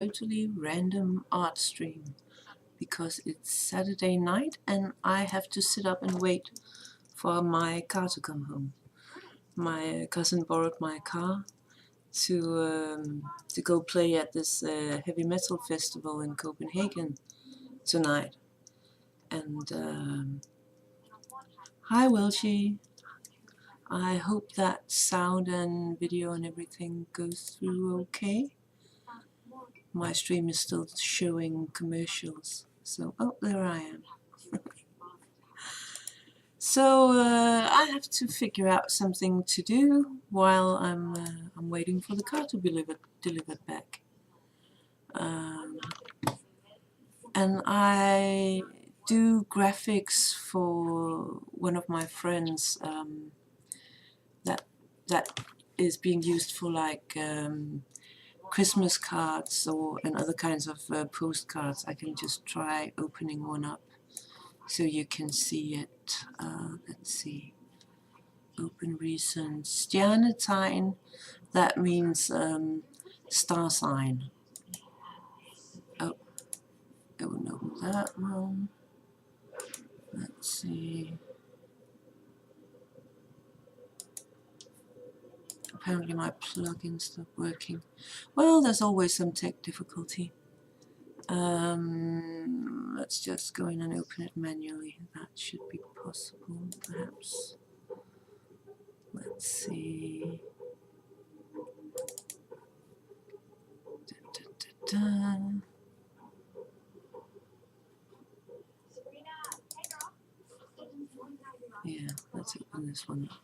Totally random art stream because it's Saturday night and I have to sit up and wait for my car to come home. My cousin borrowed my car to go play at this heavy metal festival in Copenhagen tonight. And hi Wilshie, I hope that sound and video and everything goes through okay. My stream is still showing commercials, so oh, there I am. So I have to figure out something to do while I'm waiting for the car to be delivered back. And I do graphics for one of my friends that is being used for like Christmas cards and other kinds of postcards. I can just try opening one up so you can see it. Let's see. Open recent. Stjernetegn, that means star sign. Oh no, that one. Let's see. Apparently my plugin stopped working. Well, there's always some tech difficulty. Let's just go in and open it manually. That should be possible, perhaps. Let's see. Yeah, let's open this one up.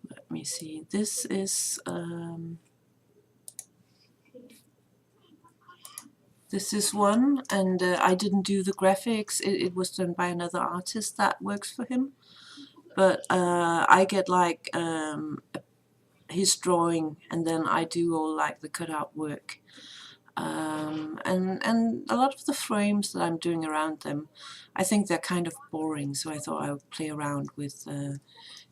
Let me see. This is one, and I didn't do the graphics. It was done by another artist that works for him. But I get like his drawing, and then I do all like the cutout work. And a lot of the frames that I'm doing around them, I think they're kind of boring, so I thought I would play around with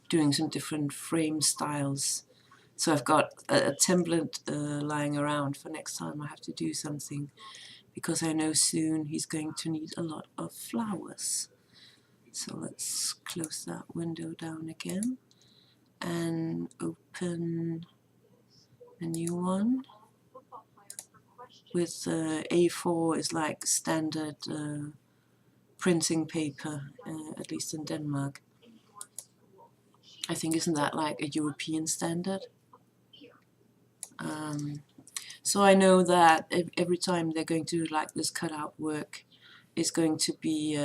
doing some different frame styles. So I've got a template lying around for next time I have to do something, because I know soon he's going to need a lot of flowers. So let's close that window down again and open a new one with A4 is like standard printing paper, at least in Denmark. I think, isn't that like a European standard? So I know that every time they're going to do like this cutout work, it's going to be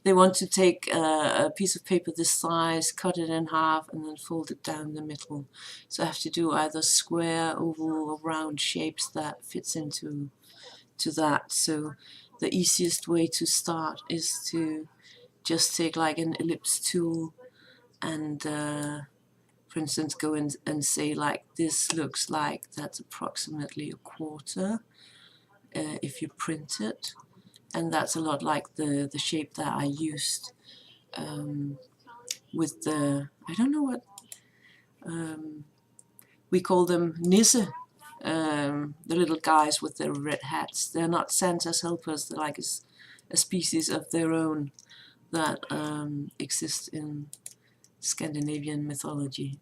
they want to take a piece of paper this size, cut it in half, and then fold it down the middle. So I have to do either square, oval, or round shapes that fits into that. So the easiest way to start is to just take like an ellipse tool and for instance go in and say like this looks like that's approximately a quarter if you print it. And that's a lot like the shape that I used with the, I don't know what, we call them Nisse, the little guys with their red hats. They're not Santa's helpers, they're like a species of their own that exists in Scandinavian mythology.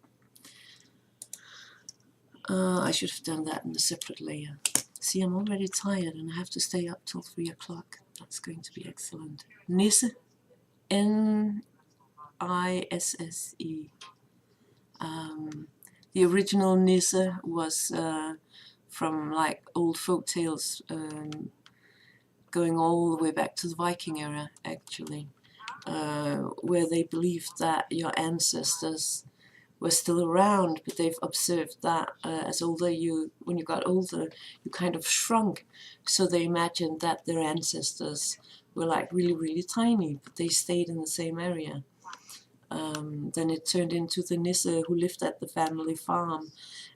I should have done that in a separate layer. See, I'm already tired and I have to stay up till 3 o'clock. That's going to be excellent. Nisse. N-I-S-S-E. The original Nisse was from like old folk tales going all the way back to the Viking era, actually, where they believed that your ancestors were still around, but they've observed that when you got older, you kind of shrunk. So they imagined that their ancestors were like really, really tiny, but they stayed in the same area. then it turned into the Nisse who lived at the family farm,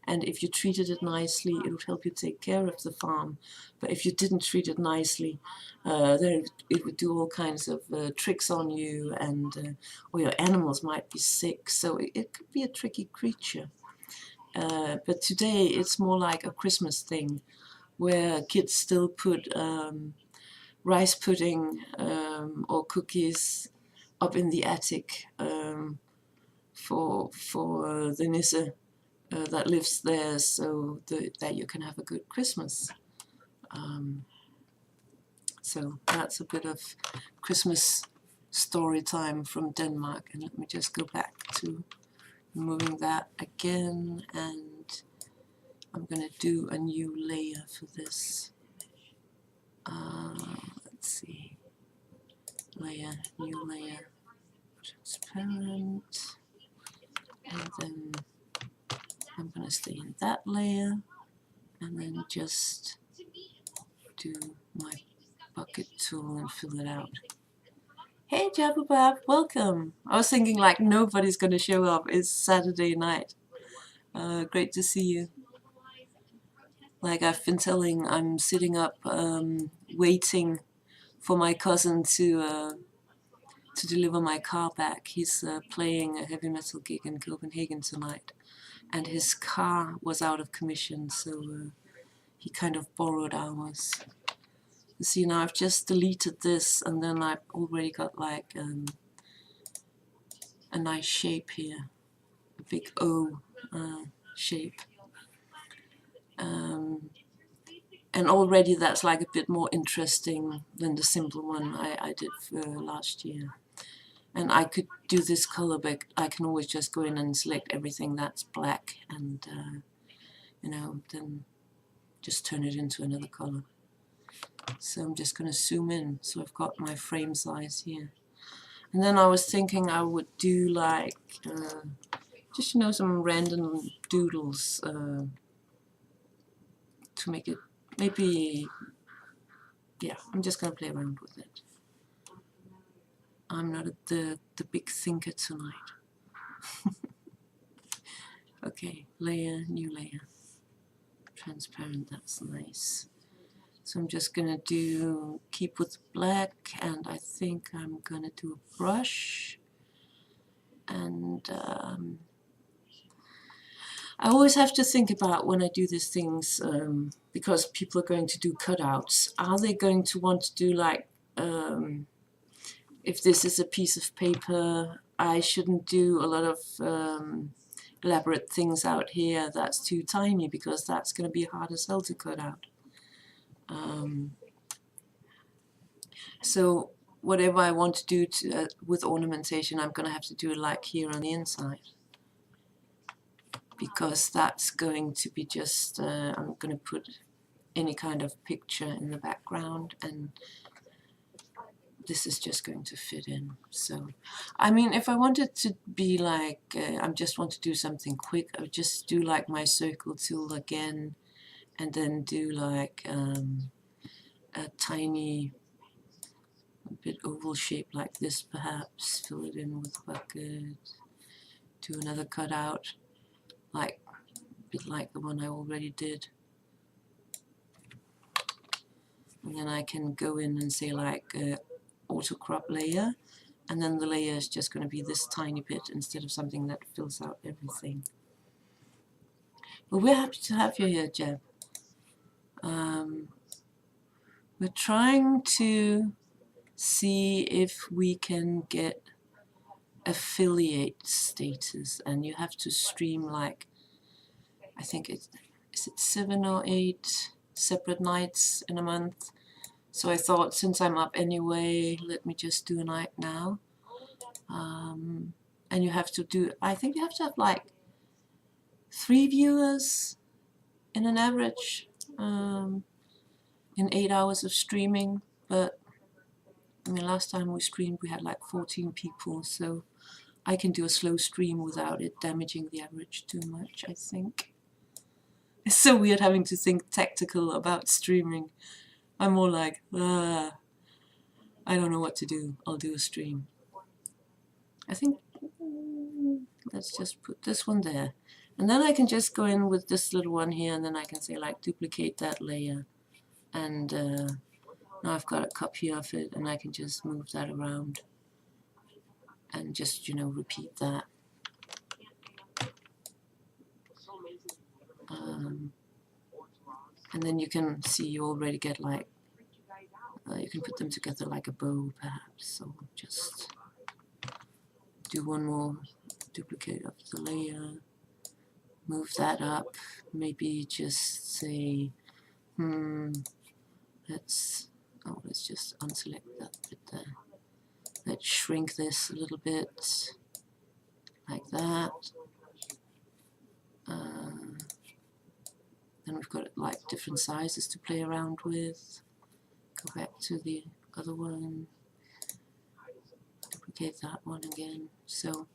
and if you treated it nicely, it would help you take care of the farm. But if you didn't treat it nicely, then it would do all kinds of tricks on you, and or your animals might be sick. So it could be a tricky creature. But today it's more like a Christmas thing, where kids still put rice pudding or cookies up in the attic for the Nisse that lives there, so that you can have a good Christmas. So that's a bit of Christmas story time from Denmark. And let me just go back to moving that again, and I'm going to do a new layer for this. Let's see, layer, new layer, transparent, and then I'm going to stay in that layer, and then just do my bucket tool and fill it out. Hey Jababab, welcome! I was thinking like nobody's going to show up, it's Saturday night. Great to see you. Like I've been telling, I'm sitting up waiting for my cousin to deliver my car back. He's playing a heavy metal gig in Copenhagen tonight, and his car was out of commission, so he kind of borrowed ours. You see, now I've just deleted this, and then I've already got like a nice shape here, a big O shape. And already that's like a bit more interesting than the simple one I did for last year. And I could do this color, but I can always just go in and select everything that's black and, you know, then just turn it into another color. So I'm just going to zoom in, so I've got my frame size here. And then I was thinking I would do like, just, you know, some random doodles to make it, maybe, yeah, I'm just going to play around with it. I'm not the big thinker tonight. Okay, layer, new layer. Transparent, that's nice. So I'm just going to keep with black, and I think I'm going to do a brush. And I always have to think about when I do these things, because people are going to do cutouts. Are they going to want to do like, if this is a piece of paper, I shouldn't do a lot of elaborate things out here that's too tiny, because that's going to be hard as hell to cut out. So whatever I want to do with ornamentation, I'm going to have to do it like here on the inside, because that's going to be just, I'm going to put any kind of picture in the background, and this is just going to fit in. So, I mean, if I wanted to be like, I just want to do something quick, I would just do like my circle tool again, and then do like a tiny, a bit oval shape like this perhaps, fill it in with a bucket, do another cutout, like a bit like the one I already did. And then I can go in and say like auto crop layer, and then the layer is just going to be this tiny bit instead of something that fills out everything. Well, we're happy to have you here, Jeb. We're trying to see if we can get affiliate status, and you have to stream like, I think is it 7 or 8 separate nights in a month. So I thought, since I'm up anyway, let me just do a night now. And you have to do, I think you have to have like 3 viewers in an average in 8 hours of streaming. But I mean, last time we streamed we had like 14 people, so I can do a slow stream without it damaging the average too much, I think. It's so weird having to think tactical about streaming. I'm more like, I don't know what to do, I'll do a stream. I think let's just put this one there. And then I can just go in with this little one here, and then I can say like duplicate that layer. And now I've got a copy of it, and I can just move that around and just, you know, repeat that. And then you can see you already get like, you can put them together like a bow perhaps. So just do one more duplicate of the layer, move that up, maybe just say, let's just unselect that bit there. Let's shrink this a little bit, like that. Then we've got like different sizes to play around with. Go back to the other one, duplicate that one again. So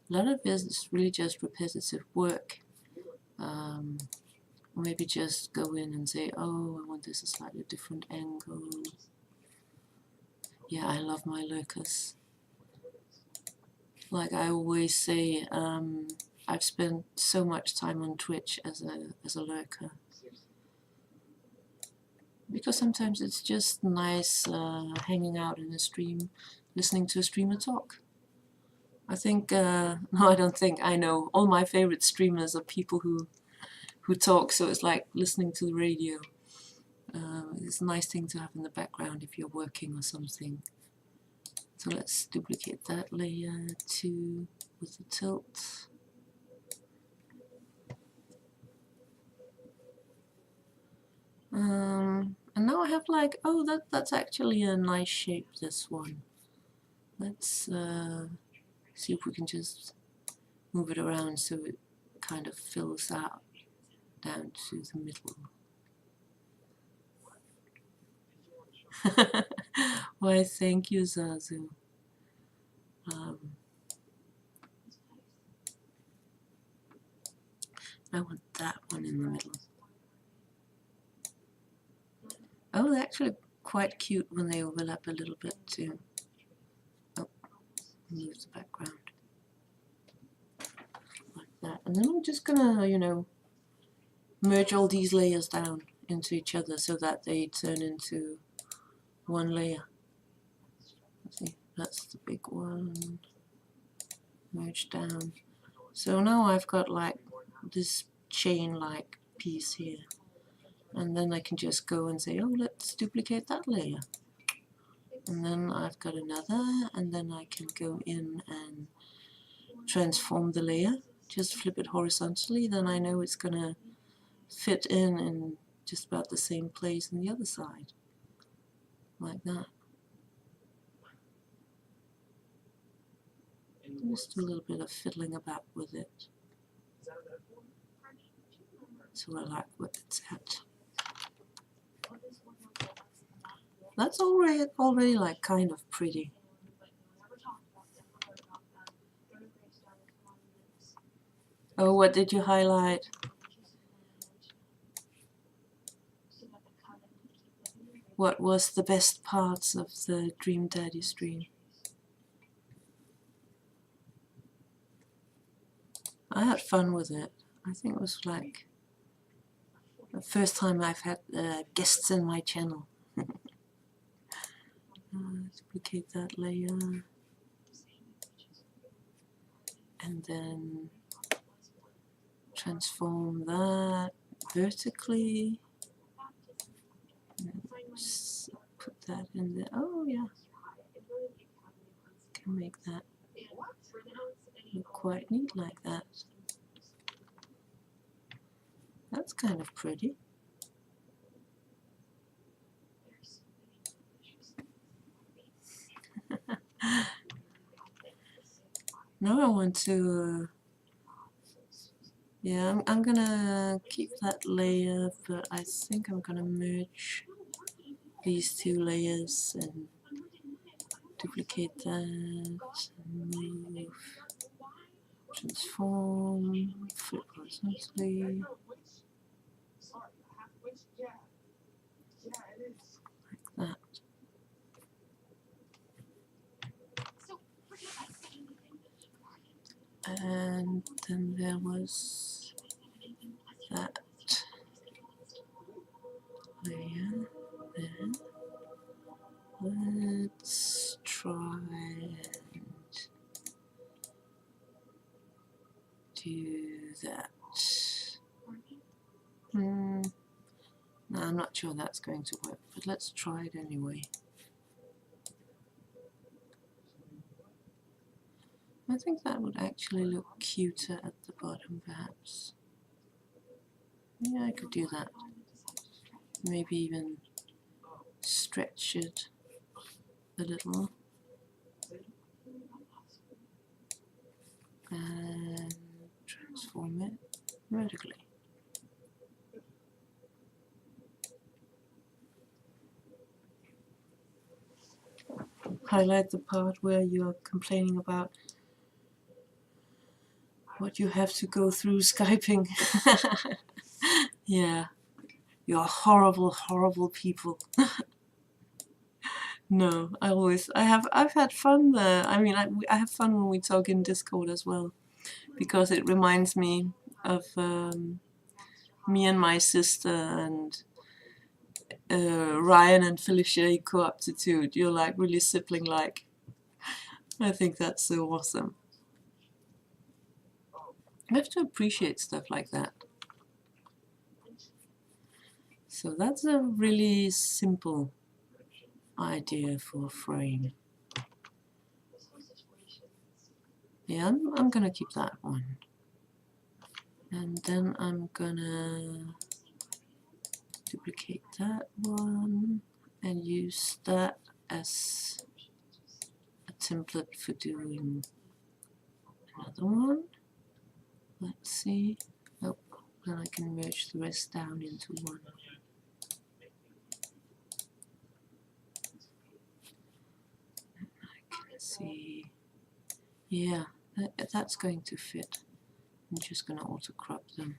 a lot of this is really just repetitive work. Maybe just go in and say, oh, I want this a slightly different angle. Yeah, I love my lurkers. Like I always say, I've spent so much time on Twitch as a lurker. Because sometimes it's just nice hanging out in a stream, listening to a streamer talk. I think, no, I don't think, I know, all my favorite streamers are people who talk, so it's like listening to the radio. It's a nice thing to have in the background if you're working or something. So let's duplicate that layer too with the tilt. And now I have like, oh, that's actually a nice shape, this one. Let's see if we can just move it around so it kind of fills out down to the middle. Why, thank you, Zazu. I want that one in the middle. Oh, they're actually quite cute when they overlap a little bit too. Oh, move the background. Like that. And then I'm just gonna, you know, merge all these layers down into each other so that they turn into one layer. Let's see, that's the big one. Merge down. So now I've got like this chain-like piece here. And then I can just go and say, oh, let's duplicate that layer. And then I've got another, and then I can go in and transform the layer. Just flip it horizontally, then I know it's gonna fit in just about the same place on the other side. Like that. Just do a little bit of fiddling about with it. So I like where it's at. That's already like kind of pretty. Oh, what did you highlight? What was the best parts of the Dream Daddy stream? I had fun with it. I think it was like the first time I've had guests in my channel. Duplicate that layer. And then transform that vertically. Just put that in there. Oh yeah. Can make that look quite neat like that. That's kind of pretty. Now I want to, yeah, I'm gonna keep that layer, but I think I'm gonna merge these two layers and duplicate that, move, transform, flip horizontally, like that. there was that layer there. Let's try and do that. No, I'm not sure that's going to work, but let's try it anyway. I think that would actually look cuter at the bottom, perhaps. Yeah, I could do that. Maybe even stretch it a little. And transform it vertically. Highlight the part where you're complaining about what you have to go through Skyping. Yeah, you're horrible, horrible people. No, I've had fun there. I mean, I have fun when we talk in Discord as well, because it reminds me of me and my sister and Ryan and Felicia Co-Aptitude. You're like really sibling-like. I think that's so awesome. I have to appreciate stuff like that. So that's a really simple idea for a frame. Yeah, I'm gonna keep that one. And then I'm gonna duplicate that one and use that as a template for doing another one. Let's see. Oh, then I can merge the rest down into one. And I can see, yeah, that's going to fit. I'm just going to auto crop them.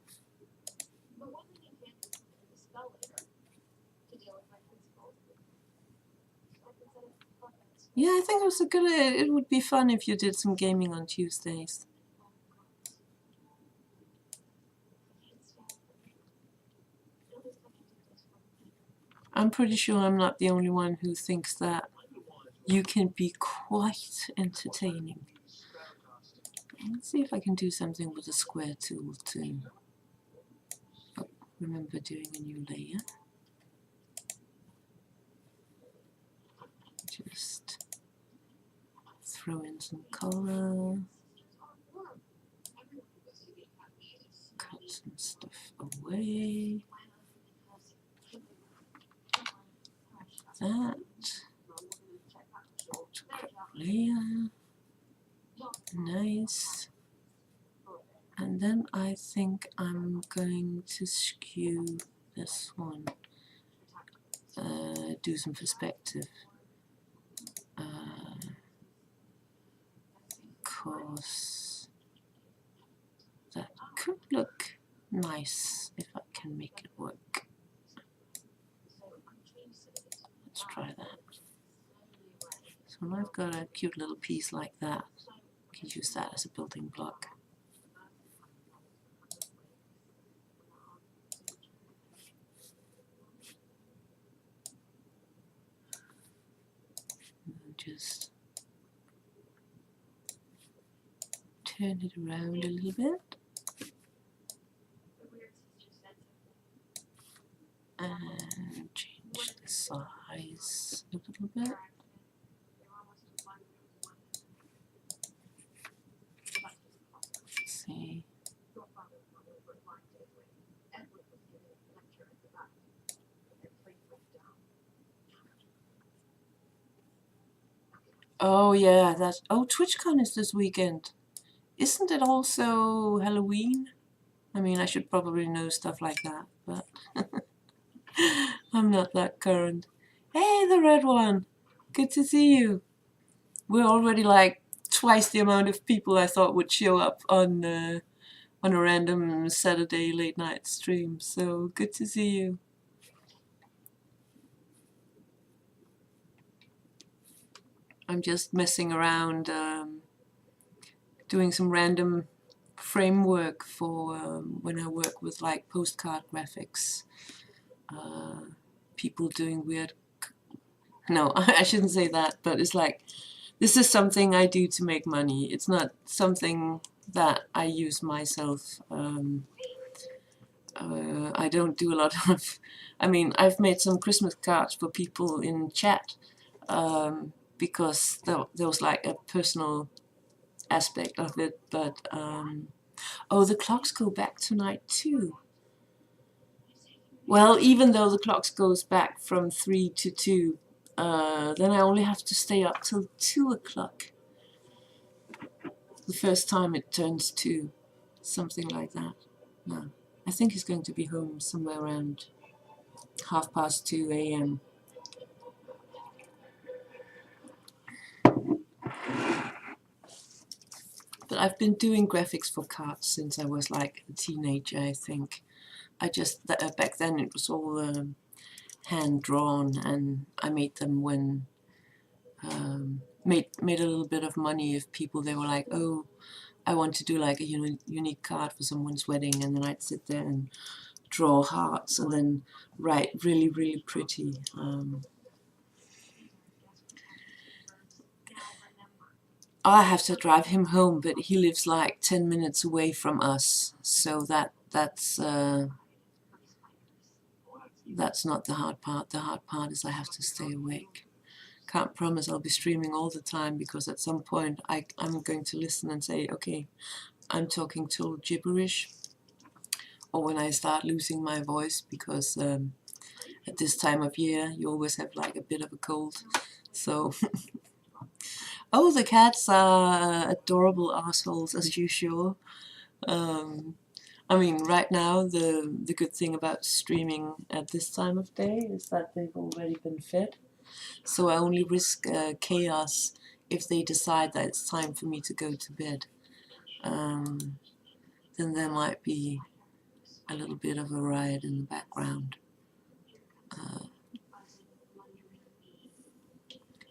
Yeah, I think it would be fun if you did some gaming on Tuesdays. I'm pretty sure I'm not the only one who thinks that you can be quite entertaining. Let's see if I can do something with the square tool too. Oh, remember doing a new layer. Just throw in some color. Cut some stuff away. That. Layer. Nice. And then I think I'm going to skew this one. Do some perspective. Because that could look nice if I can make it work. Let's try that. So when I've got a cute little piece like that, I can use that as a building block. And just turn it around a little bit. And change the size a little bit. Let's see. Oh yeah, that's TwitchCon is this weekend. Isn't it also Halloween? I mean, I should probably know stuff like that, but I'm not that current. Hey, the red one! Good to see you. We're already like twice the amount of people I thought would show up on a random Saturday late night stream, so good to see you. I'm just messing around, doing some random framework for when I work with like postcard graphics. People doing weird. No, I shouldn't say that, but it's like, this is something I do to make money. It's not something that I use myself. I don't do a lot of, I mean, I've made some Christmas cards for people in chat because there was like a personal aspect of it, but oh, the clocks go back tonight too. Well, even though the clocks goes back from 3 to 2, then I only have to stay up till 2 o'clock. The first time it turns 2, something like that. No, I think he's going to be home somewhere around 2:30 a.m. But I've been doing graphics for cards since I was like a teenager, I think. I just, back then it was all hand drawn, and I made them when, made a little bit of money if people, they were like, oh, I want to do like a unique card for someone's wedding, and then I'd sit there and draw hearts and then write really, really pretty. I have to drive him home, but he lives like 10 minutes away from us, so that's not the hard part. The hard part is I have to stay awake. Can't promise I'll be streaming all the time, because at some point I'm going to listen and say, okay, I'm talking total gibberish, or when I start losing my voice, because at this time of year you always have like a bit of a cold, so oh, the cats are adorable assholes as usual. I mean, right now the good thing about streaming at this time of day is that they've already been fed, so I only risk chaos if they decide that it's time for me to go to bed. Then there might be a little bit of a riot in the background.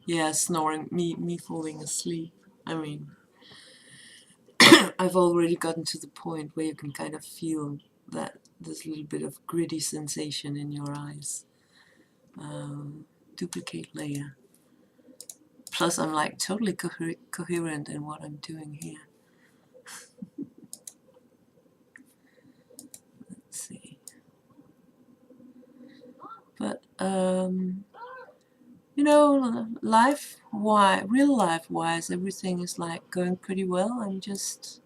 Yeah, snoring, me falling asleep. I mean, I've already gotten to the point where you can kind of feel that there's a little bit of gritty sensation in your eyes. Duplicate layer. Plus, I'm like totally coherent in what I'm doing here. Let's see. But you know, real life wise, everything is like going pretty well. I'm just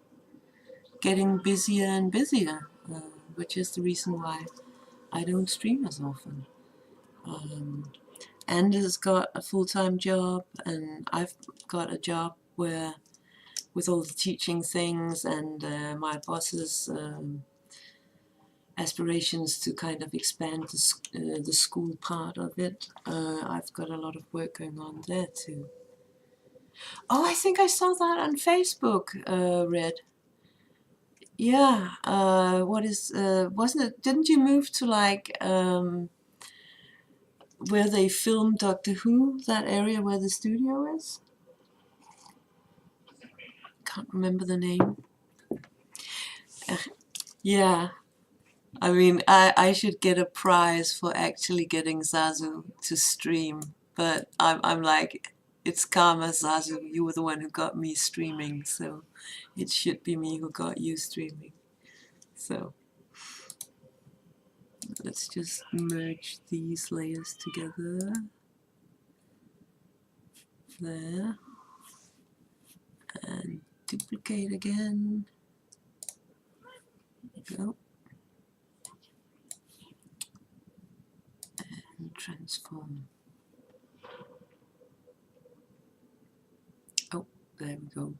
getting busier and busier, which is the reason why I don't stream as often. Anders got a full-time job, and I've got a job where, with all the teaching things and my boss's aspirations to kind of expand the school part of it, I've got a lot of work going on there too. Oh, I think I saw that on Facebook, Red. Yeah, wasn't it, didn't you move to like, where they filmed Doctor Who, that area where the studio is? Can't remember the name. Yeah, I mean, I should get a prize for actually getting Zazu to stream, but I'm like, it's karma, Zazu. You were the one who got me streaming, so it should be me who got you streaming. So let's just merge these layers together. There. And duplicate again. There we go. And transform. Oh, there we go.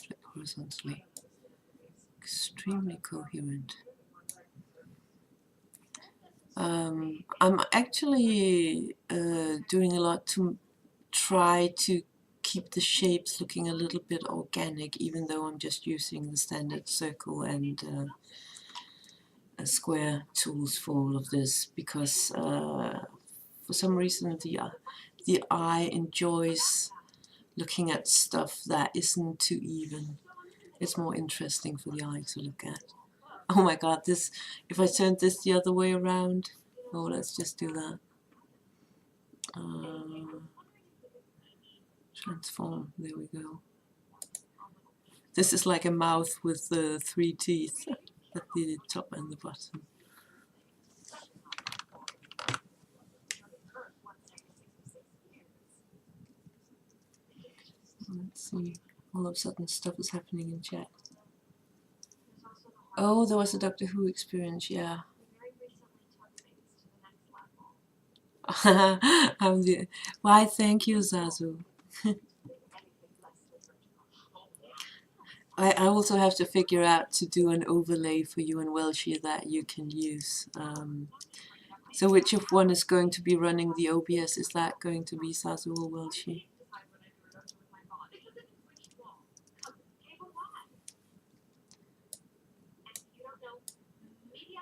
Flip horizontally. Extremely coherent. I'm actually doing a lot to try to keep the shapes looking a little bit organic, even though I'm just using the standard circle and square tools for all of this, because for some reason the eye enjoys looking at stuff that isn't too even. It's more interesting for the eye to look at. Oh my god, this, if I turned this the other way around, oh, let's just do that. Transform, there we go. This is like a mouth with 3 teeth at the top and the bottom. Let's see, all of a sudden stuff is happening in chat. Oh, there was a Doctor Who experience, yeah. Why, thank you, Zazu. I also have to figure out to do an overlay for you and Welshie that you can use. So which of one is going to be running the OBS? Is that going to be Zazu or Welshie?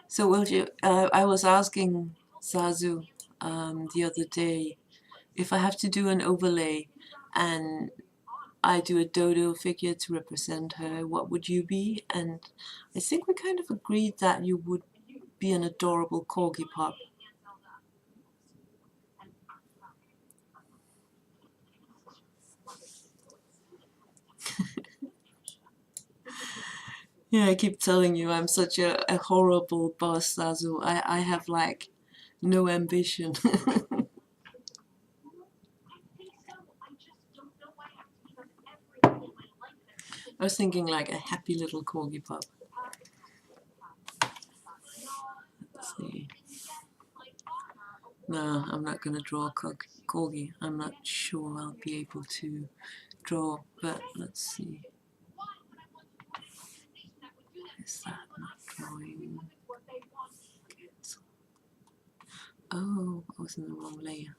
So Welshie, I was asking Zazu the other day, if I have to do an overlay and I do a dodo figure to represent her, what would you be? And I think we kind of agreed that you would be an adorable corgi pup. Yeah, I keep telling you I'm such a horrible boss, Zazu. I have like no ambition. I was thinking like a happy little corgi pup. Let's see. No, I'm not going to draw a corgi. I'm not sure I'll be able to draw, but let's see. Is that not drawing? Oh, I was in the wrong layer.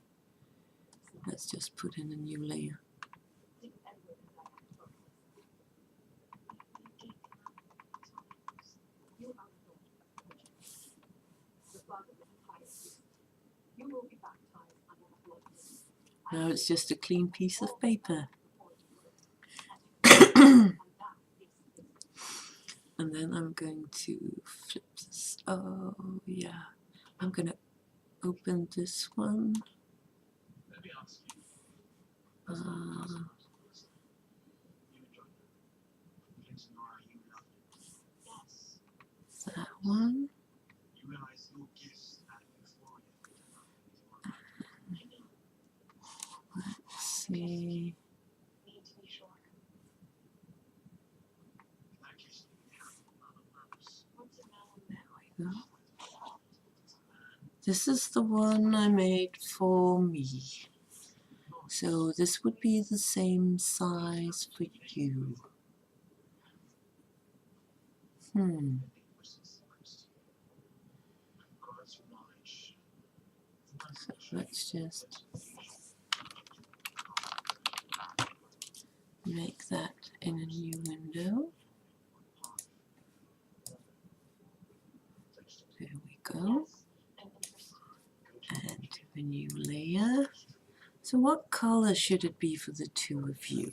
Let's just put in a new layer. Now it's just a clean piece of paper. And then I'm going to flip this. Oh, yeah. I'm going to open this one. That one. Let's see. There we go. This is the one I made for me. So this would be the same size for you. So let's just make that in a new window. There we go. And a new layer. So what color should it be for the two of you?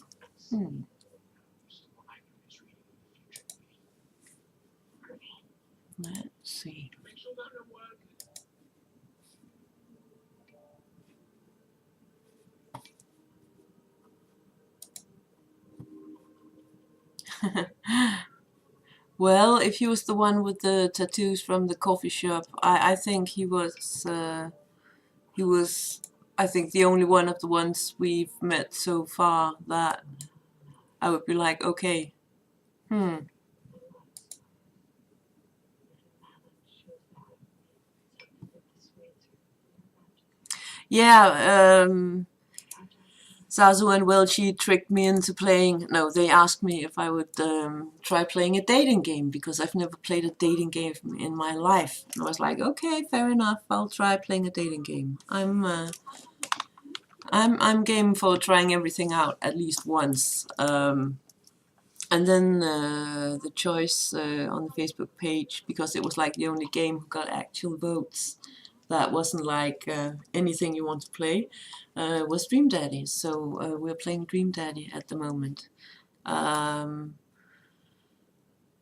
Let's see. Well, if he was the one with the tattoos from the coffee shop, I think he was I think the only one of the ones we've met so far that I would be like, okay, yeah, Zazu and Welchie tricked me into playing, no, they asked me if I would try playing a dating game, because I've never played a dating game in my life. And I was like, okay, fair enough, I'll try playing a dating game. I'm game for trying everything out at least once. And then the choice on the Facebook page, because it was like the only game who got actual votes, that wasn't like anything you want to play, was Dream Daddy. So we're playing Dream Daddy at the moment.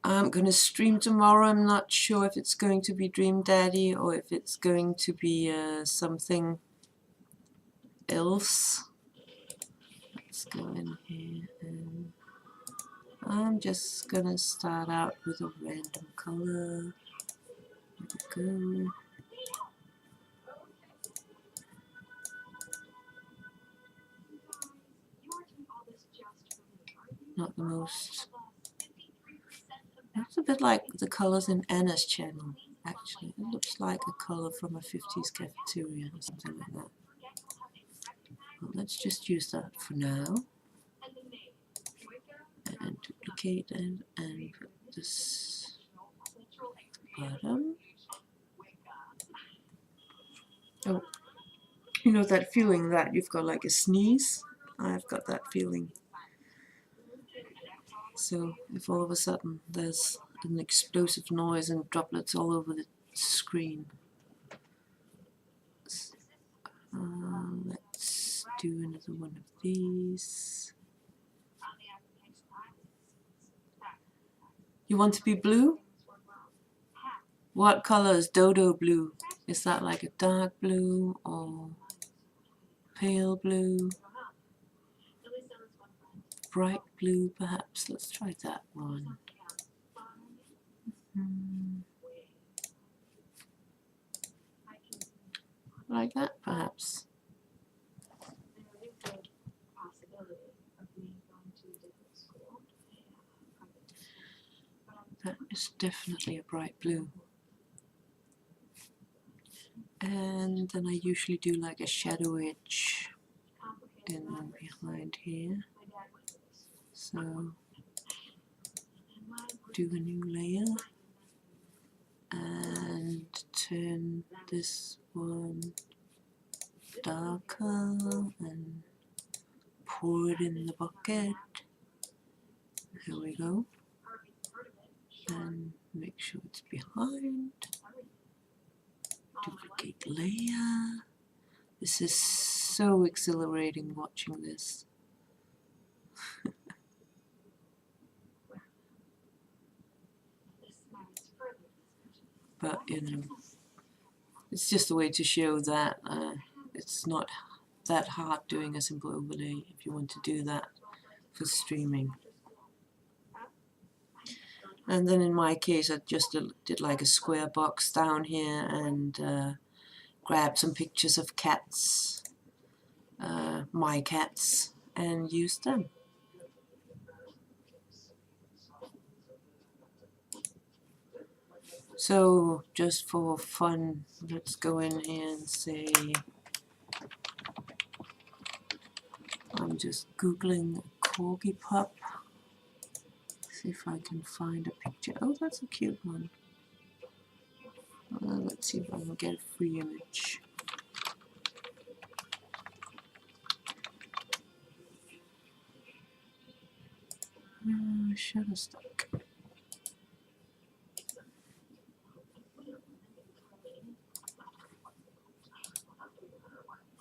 I'm gonna stream tomorrow. I'm not sure if it's going to be Dream Daddy or if it's going to be something else. Let's go in here, and I'm just gonna start out with a random color. There we go. Not the most. It's a bit like the colors in Anna's channel, actually. It looks like a color from a 50s cafeteria or something like that. Well, let's just use that for now. And duplicate it and put this bottom. Oh, you know that feeling that you've got like a sneeze? I've got that feeling. So if all of a sudden there's an explosive noise and droplets all over the screen. Let's do another one of these. You want to be blue? What color is Dodo blue? Is that like a dark blue or pale blue? Bright blue perhaps? Let's try that one. Like that perhaps? That is definitely a bright blue. And then I usually do like a shadow edge in behind here. So do a new layer and turn this one darker and pour it in the bucket. Here we go. And make sure it's behind. Duplicate layer. This is so exhilarating watching this. But you know, it's just a way to show that it's not that hard doing a simple overlay if you want to do that for streaming. And then in my case I just did like a square box down here and grabbed some pictures of cats, my cats, and used them. So just for fun, let's go in here and say, I'm just googling corgi pup. See if I can find a picture. Oh, that's a cute one. Let's see if I can get a free image. Shutterstock.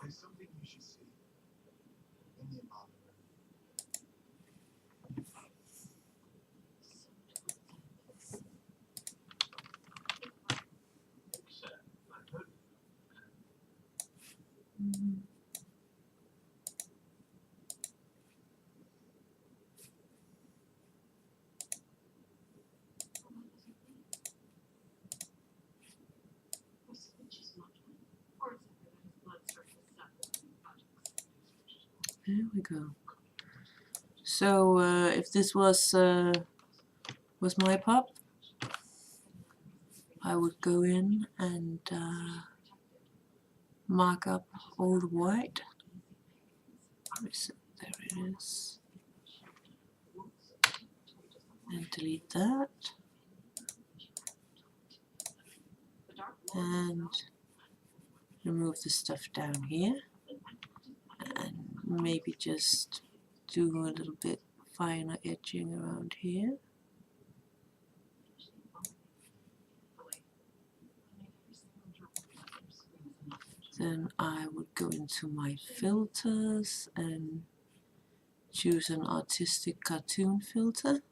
There's something you should see in the apartment. There we go. So if this was my pup, I would go in and mark up all the white. There it is. And delete that. And remove the stuff down here. And maybe just do a little bit finer edging around here. Then I would go into my filters and choose an artistic cartoon filter.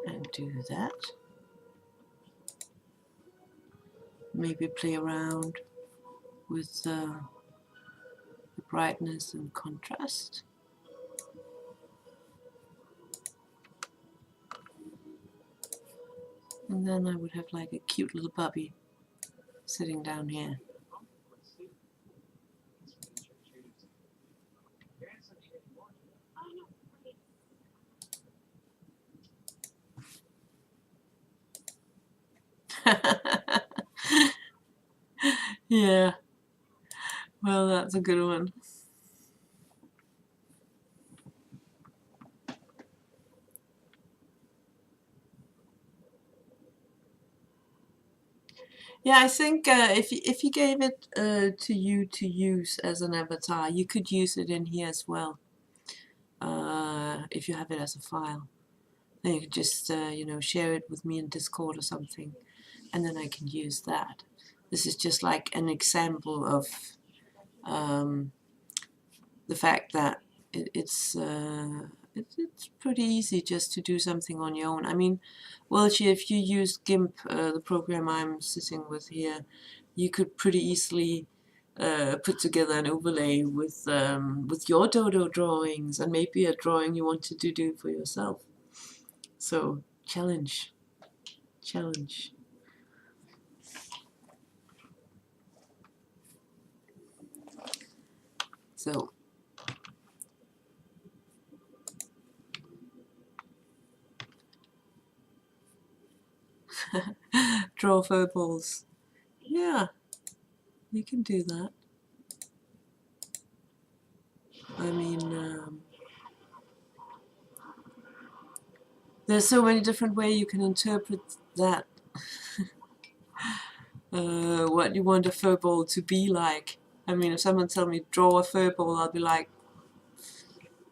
and do that. Maybe play around with the brightness and contrast. And then I would have like a cute little puppy sitting down here. Yeah, well, that's a good one. Yeah, I think if you gave it to you to use as an avatar, you could use it in here as well. If you have it as a file, then you could just you know, share it with me in Discord or something, and then I can use that. This is just like an example of the fact that it's pretty easy just to do something on your own. I mean, well, if you use GIMP, the program I'm sitting with here, you could pretty easily put together an overlay with your Dodo drawings and maybe a drawing you wanted to do for yourself. So challenge. So draw furballs. Yeah, you can do that. I mean, there's so many different ways you can interpret that. What you want a furball to be like. I mean, if someone tell me draw a furball, I'll be like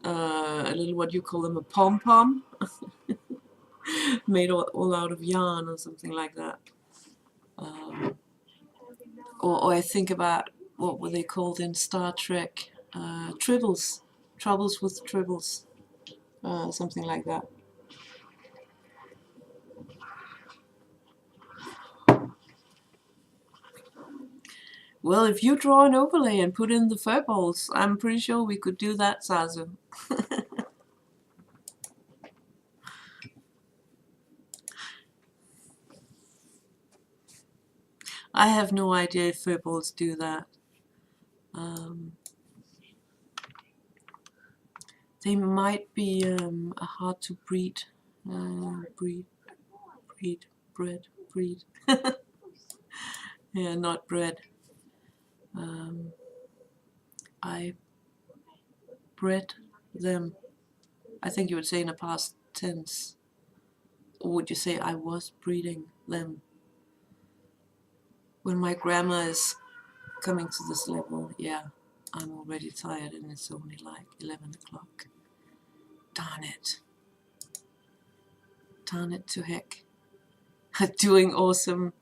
a little, what you call them, a pom-pom, made all out of yarn or something like that. Or I think about, what were they called in Star Trek? Tribbles. Troubles with tribbles. Something like that. Well, if you draw an overlay and put in the furballs, I'm pretty sure we could do that, Zazu. I have no idea if furballs do that. They might be hard to breed. Breed. Yeah, not bred. I bred them. I think you would say in a past tense. Or would you say I was breeding them? When my grammar is coming to this level, yeah, I'm already tired and it's only like 11 o'clock. Darn it. Darn it to heck. Doing awesome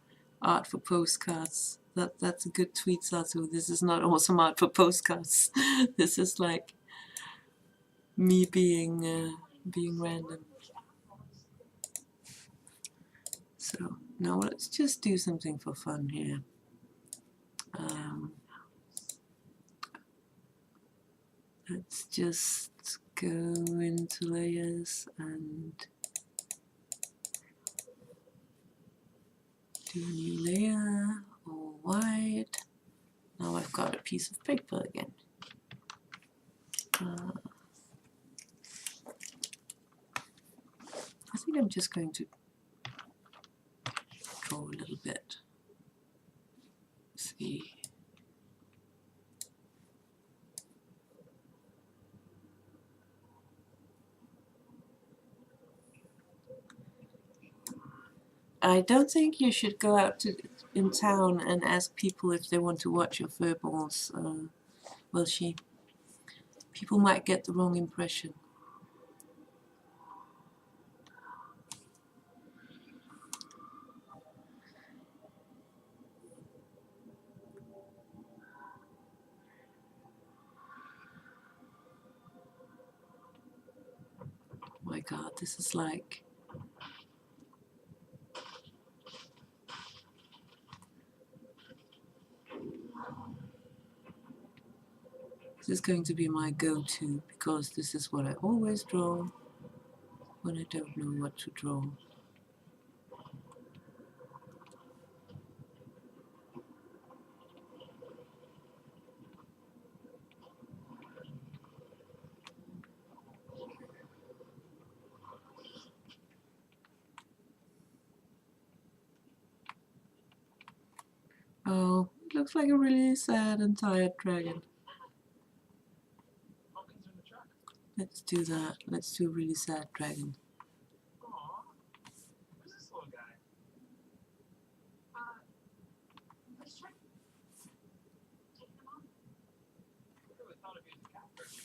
art for postcards. That's a good tweet, Satu. This is not awesome art for postcards. This is like me being random. So now let's just do something for fun here. Let's just go into layers and do a new layer, all white. Now I've got a piece of paper again. I think I'm just going to draw a little bit. See. I don't think you should go out in town and ask people if they want to watch your furballs. Well, people might get the wrong impression. Oh my God, this is like This is going to be my go-to because this is what I always draw when I don't know what to draw. Oh, it looks like a really sad and tired dragon. Let's do that. Let's do a really sad dragon. Aw, who's this little guy? Let's try. Take him on. I really thought of you as a cat person,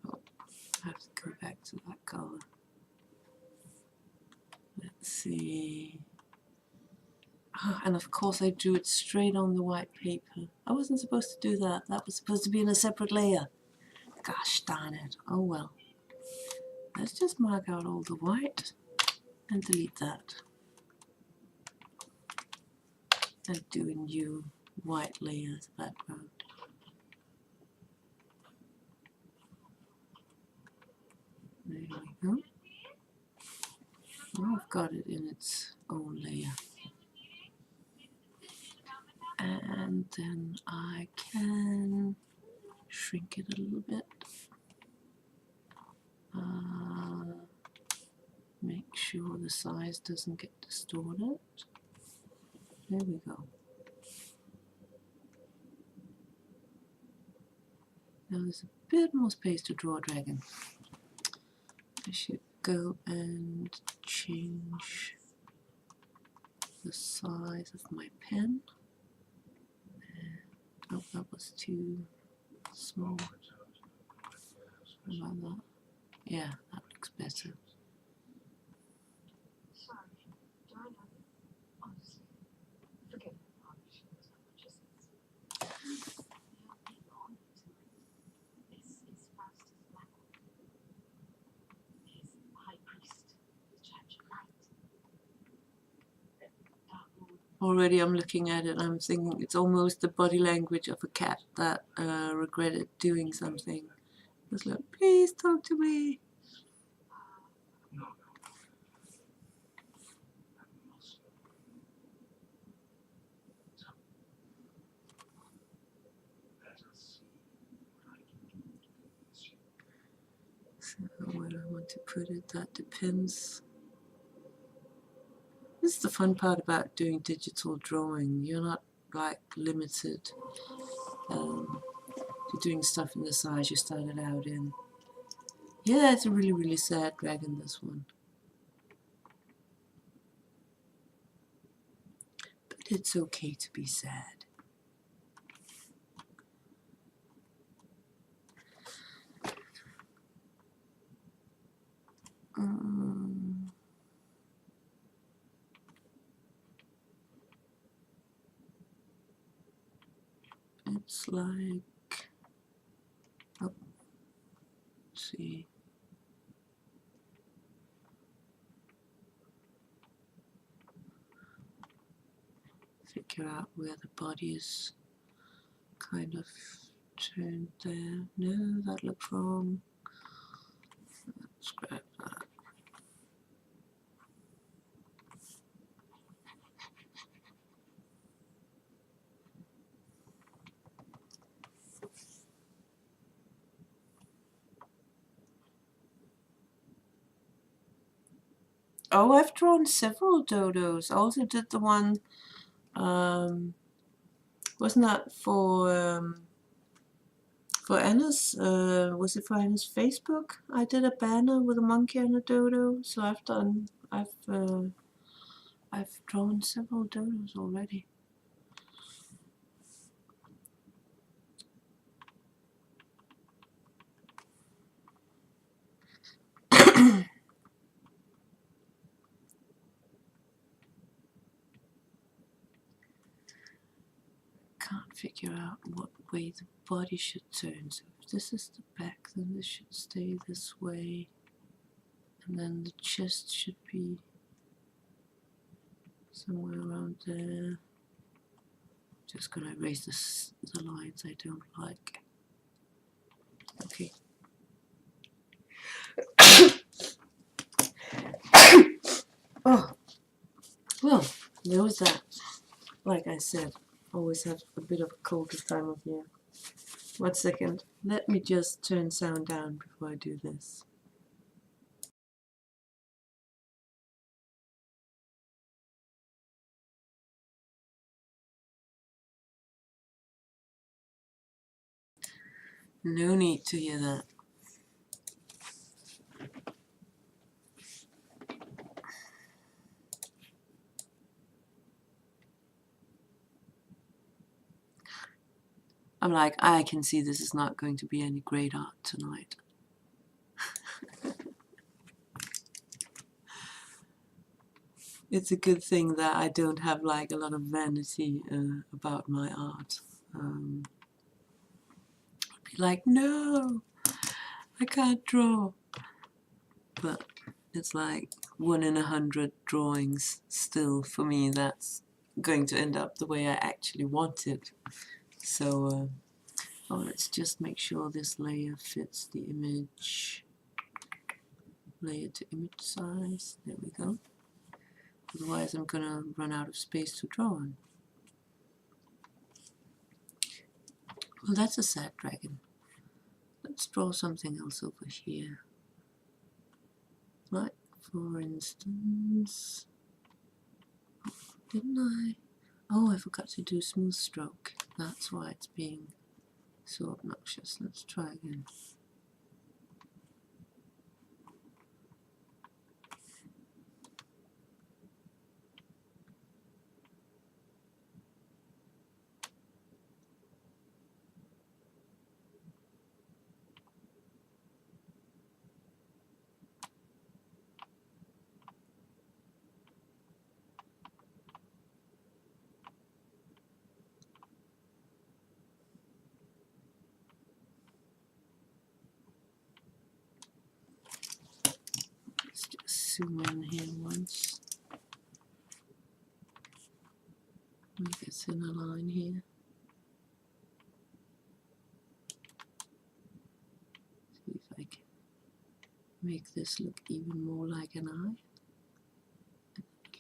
but I have to go back to that color. Let's see. Ah, and of course I drew it straight on the white paper. I wasn't supposed to do that. That was supposed to be in a separate layer. Gosh darn it. Oh well. Let's just mark out all the white and delete that. And do a new white layer as background. There we go. Now I've got it in its own layer. And then I can shrink it a little bit. Make sure the size doesn't get distorted. There we go. Now there's a bit more space to draw a dragon. I should go and change the size of my pen. Oh, that was too small. How about that? Yeah, that looks better. Sorry, do I know you? Honestly, forgive me, Bobby. She knows how much this is. You don't need long to it. This is Faustus Blackwood. He's High Priest, the Church of Light. Dark Lord. Already I'm looking at it, I'm thinking it's almost the body language of a cat that regretted doing something. It's like, please talk to me. no, no. I'm also. So, let us see what I can do to convince you. So where I want to put it, that depends. This is the fun part about doing digital drawing. You're not like limited to doing stuff in the size you started out in. Yeah, it's a really, really sad dragon, this one. But it's okay to be sad. It's like, oh, let's see. Figure out where the body is kind of turned there. No, that looked wrong. Let's grab that. Oh, I've drawn several dodos. I also did the one, wasn't that for Anna's, was it for Anna's Facebook? I did a banner with a monkey and a dodo, so I've drawn several dodos already. Can't figure out what way the body should turn. So if this is the back, then this should stay this way, and then the chest should be somewhere around there. Just gonna erase the lines I don't like. Okay. Oh, well, there was that. Like I said, always have a bit of a cold this time of year. 1 second. Let me just turn sound down before I do this. No need to hear that. I'm like, I can see this is not going to be any great art tonight. It's a good thing that I don't have like a lot of vanity about my art. I'd be like, no, I can't draw. But it's like 1 in 100 drawings still for me. That's going to end up the way I actually want it. So, oh, let's just make sure this layer fits the image. Layer to image size. There we go. Otherwise I'm gonna run out of space to draw on. Well, that's a sad dragon. Let's draw something else over here. Like, for instance, didn't I? Oh, I forgot to do smooth stroke. That's why it's being so obnoxious. Let's try again. Let's just zoom in here once. Make it in a line here. See if I can make this look even more like an eye.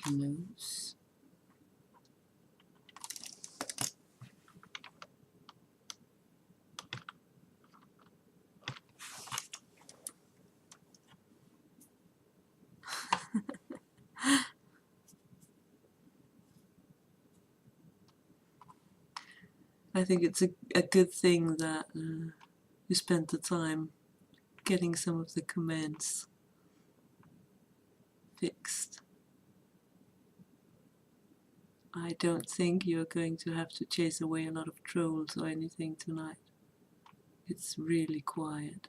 A nose. I think it's a good thing that you spent the time getting some of the commands fixed. I don't think you're going to have to chase away a lot of trolls or anything tonight. It's really quiet.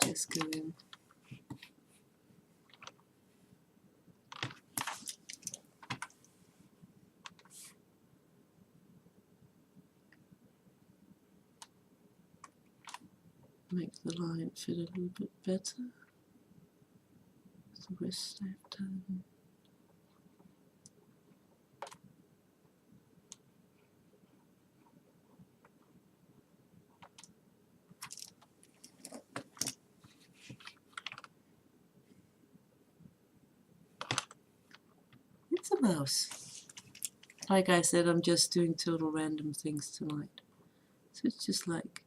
Just go in. Make the line fit a little bit better. The wrist I've done. It's a mouse. Like I said, I'm just doing total random things tonight. So it's just like,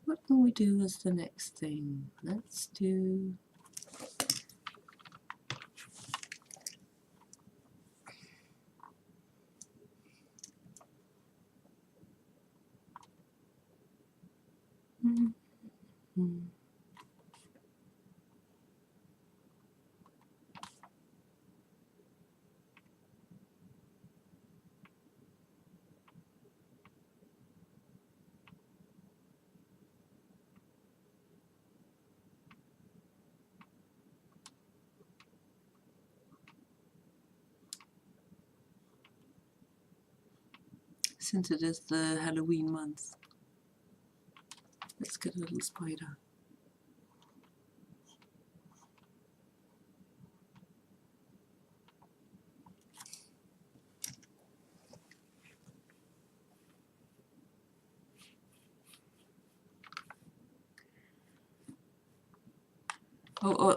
what can we do as the next thing? Let's do... Since it is the Halloween month, Let's get a little spider.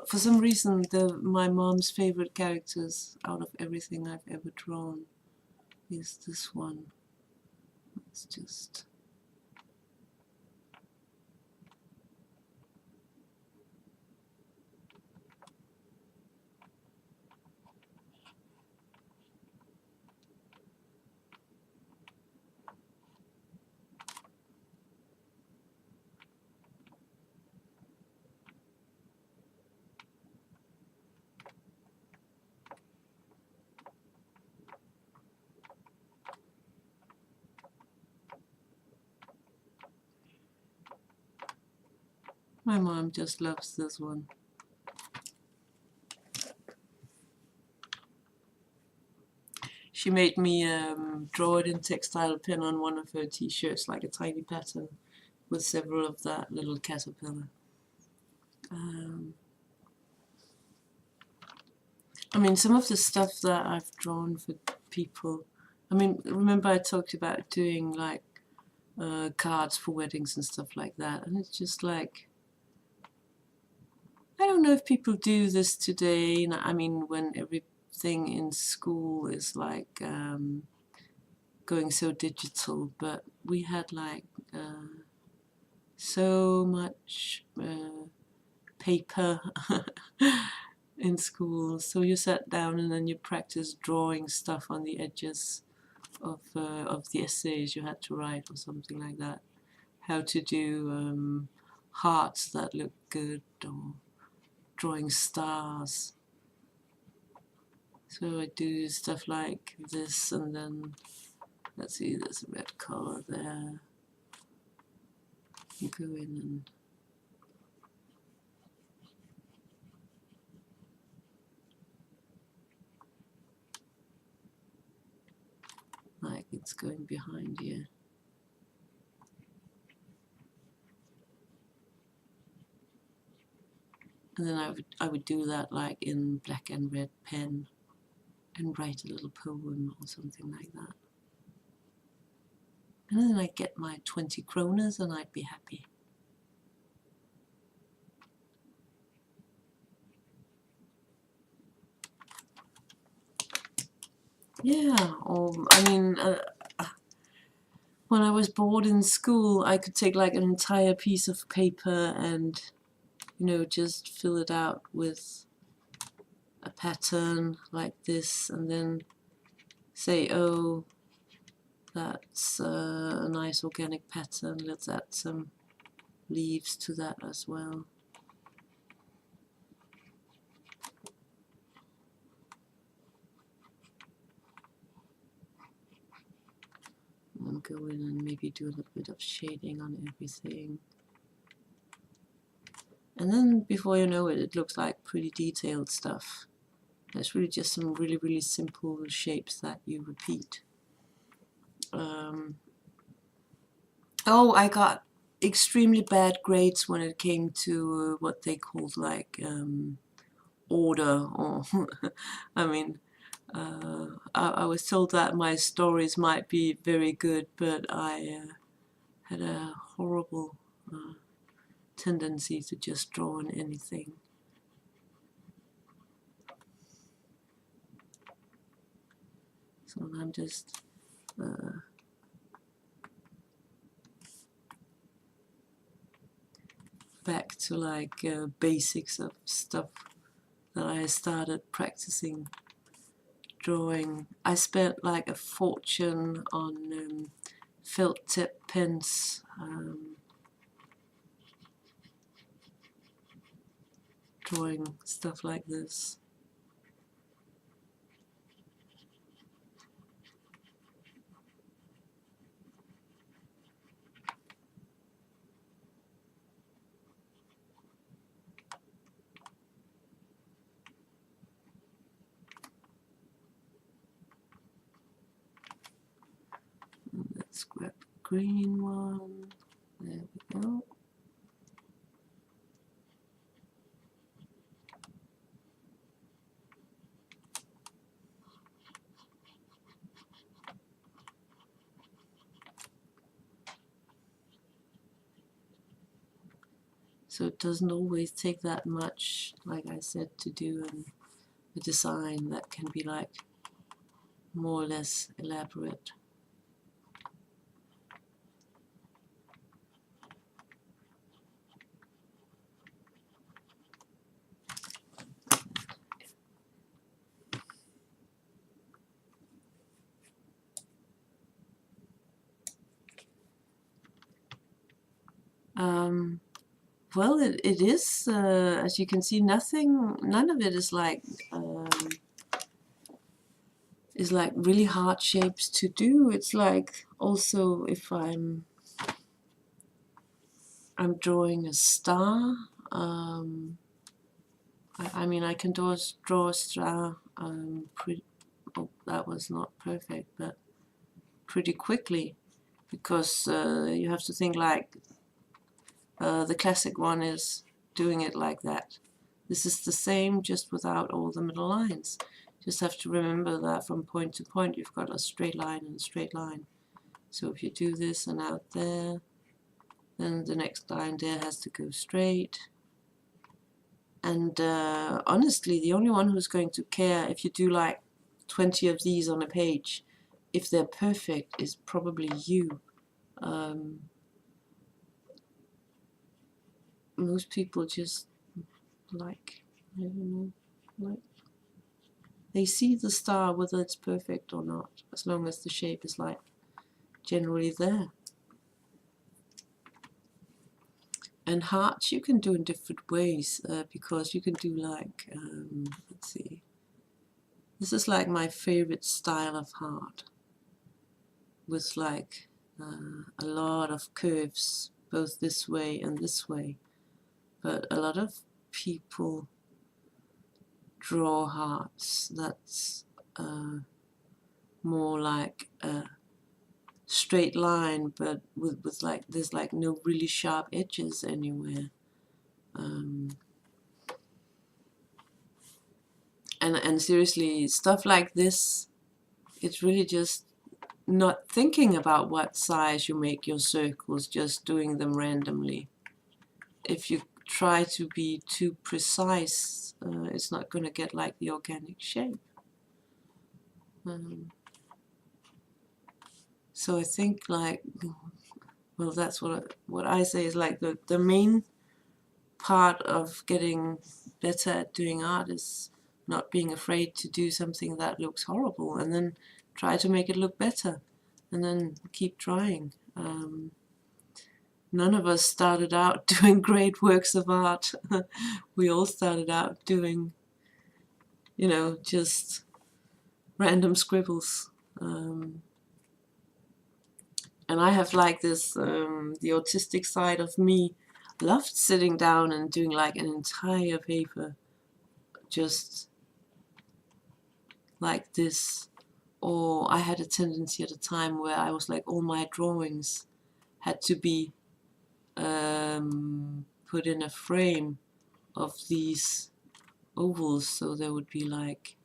For some reason, my mom's favorite characters out of everything I've ever drawn is this one. It's just... My mom just loves this one. She made me draw it in textile pen on one of her t-shirts, like a tiny pattern with several of that little caterpillar. I mean, some of the stuff that I've drawn for people, I mean, remember I talked about doing like cards for weddings and stuff like that, and it's just like, I don't know if people do this today. I mean, when everything in school is like going so digital, but we had like so much paper in school, so you sat down and then you practiced drawing stuff on the edges of the essays you had to write or something like that. How to do hearts that look good, or drawing stars. So I do stuff like this, and then let's see, there's a red color there. You go in and like it's going behind here. And then I would do that like in black and red pen and write a little poem or something like that. And then I'd get my 20 kronas and I'd be happy. Yeah, or I mean, when I was bored in school, I could take like an entire piece of paper and, you know, just fill it out with a pattern like this, and then say, oh, that's a nice organic pattern, let's add some leaves to that as well. And go in and maybe do a little bit of shading on everything. And then before you know it, it looks like pretty detailed stuff. It's really just some really, really simple shapes that you repeat. Oh, I got extremely bad grades when it came to what they called like order, or I mean, I was told that my stories might be very good, but I had a horrible tendency to just draw on anything. So I'm just back to like basics of stuff that I started practicing drawing. I spent like a fortune on felt tip pens, drawing stuff like this. Let's grab the green one. There we go. So it doesn't always take that much, like I said, to do a design that can be like more or less elaborate. Well, it is, as you can see, none of it is like really hard shapes to do. It's like also if I'm drawing a star, I mean I can draw a star oh, that was not perfect, but pretty quickly, because you have to think like the classic one is doing it like that. This is the same, just without all the middle lines. Just have to remember that from point to point you've got a straight line and a straight line. So if you do this and out there, then the next line there has to go straight. And honestly, the only one who's going to care if you do like 20 of these on a page, if they're perfect, is probably you. Most people just like, I don't know, like they see the star whether it's perfect or not, as long as the shape is like generally there. And hearts you can do in different ways, because you can do like, let's see, this is like my favorite style of heart, with like a lot of curves both this way and this way. But a lot of people draw hearts that's more like a straight line, but with like there's like no really sharp edges anywhere. And seriously, stuff like this, it's really just not thinking about what size you make your circles, just doing them randomly. If you try to be too precise, it's not going to get like the organic shape. So I think like, well, that's what I say is like the main part of getting better at doing art is not being afraid to do something that looks horrible and then try to make it look better and then keep trying. None of us started out doing great works of art. We all started out doing, you know, just random scribbles. And I have like this, the autistic side of me loved sitting down and doing like an entire paper just like this. Or I had a tendency at a time where I was like, all my drawings had to be put in a frame of these ovals, so there would be like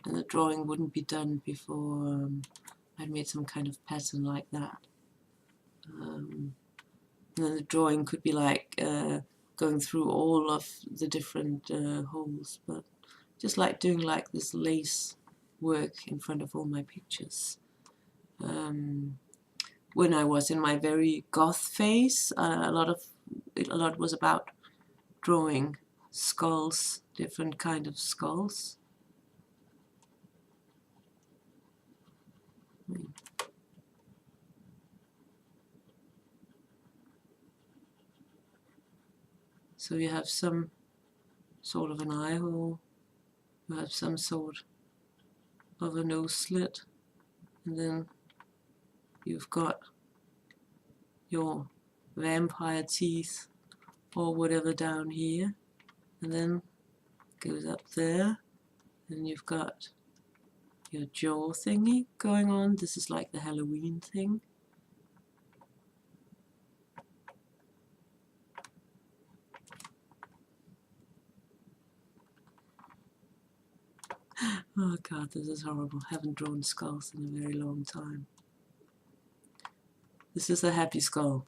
and the drawing wouldn't be done before I'd made some kind of pattern like that. And then the drawing could be like going through all of the different holes, but just like doing like this lace work in front of all my pictures. When I was in my very goth phase, a lot was about drawing skulls, different kind of skulls. So you have some sort of an eye hole, you have some sort of a nose slit, and then you've got your vampire teeth or whatever down here, and then goes up there, and you've got your jaw thingy going on. This is like the Halloween thing. Oh god, this is horrible. Haven't drawn skulls in a very long time. This is a happy skull.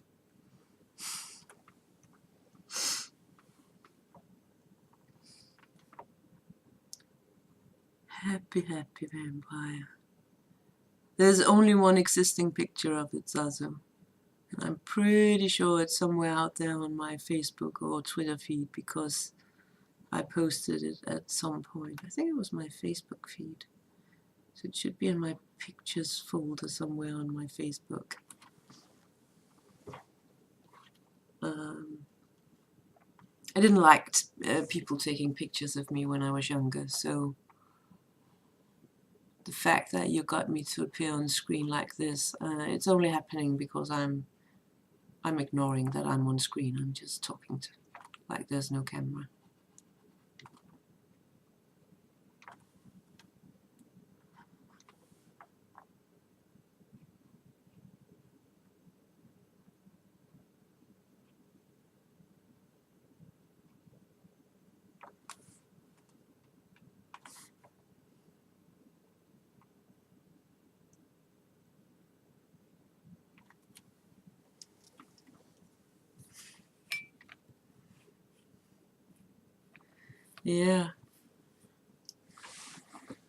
Happy, happy vampire. There's only one existing picture of it, Zazu. And I'm pretty sure it's somewhere out there on my Facebook or Twitter feed because I posted it at some point. I think it was my Facebook feed. So it should be in my pictures folder somewhere on my Facebook. I didn't like people taking pictures of me when I was younger, so the fact that you got me to appear on screen like this, it's only happening because I'm ignoring that I'm on screen. I'm just talking to, like there's no camera. Yeah.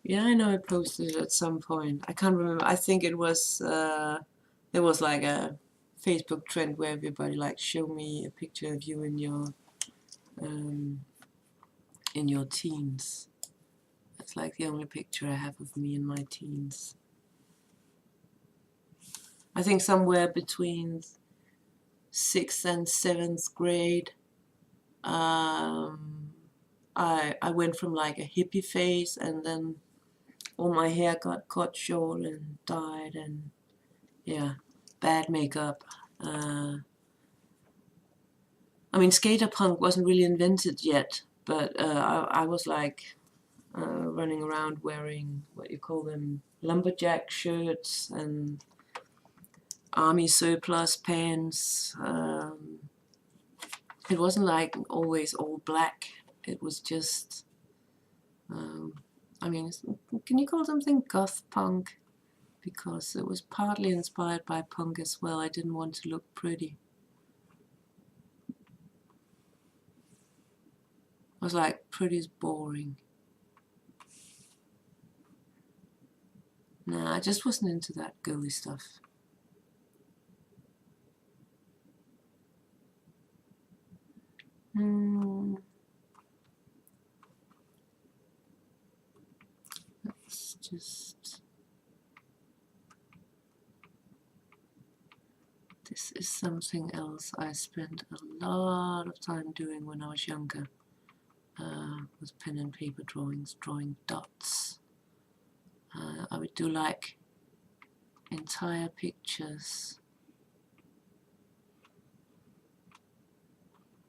Yeah, I know I posted it at some point. I can't remember. I think it was, there was like a Facebook trend where everybody like show me a picture of you in your teens. That's like the only picture I have of me in my teens. I think somewhere between 6th and 7th grade, I went from like a hippie phase, and then all my hair got cut short and dyed, and yeah, bad makeup. I mean, skater punk wasn't really invented yet, but I was like running around wearing, what you call them, lumberjack shirts and army surplus pants. It wasn't like always all black. It was just, I mean, can you call something goth punk? Because it was partly inspired by punk as well. I didn't want to look pretty. I was like, pretty's boring. Nah, I just wasn't into that girly stuff. Let's just... This is something else I spent a lot of time doing when I was younger. With pen and paper drawings, drawing dots. I would do like entire pictures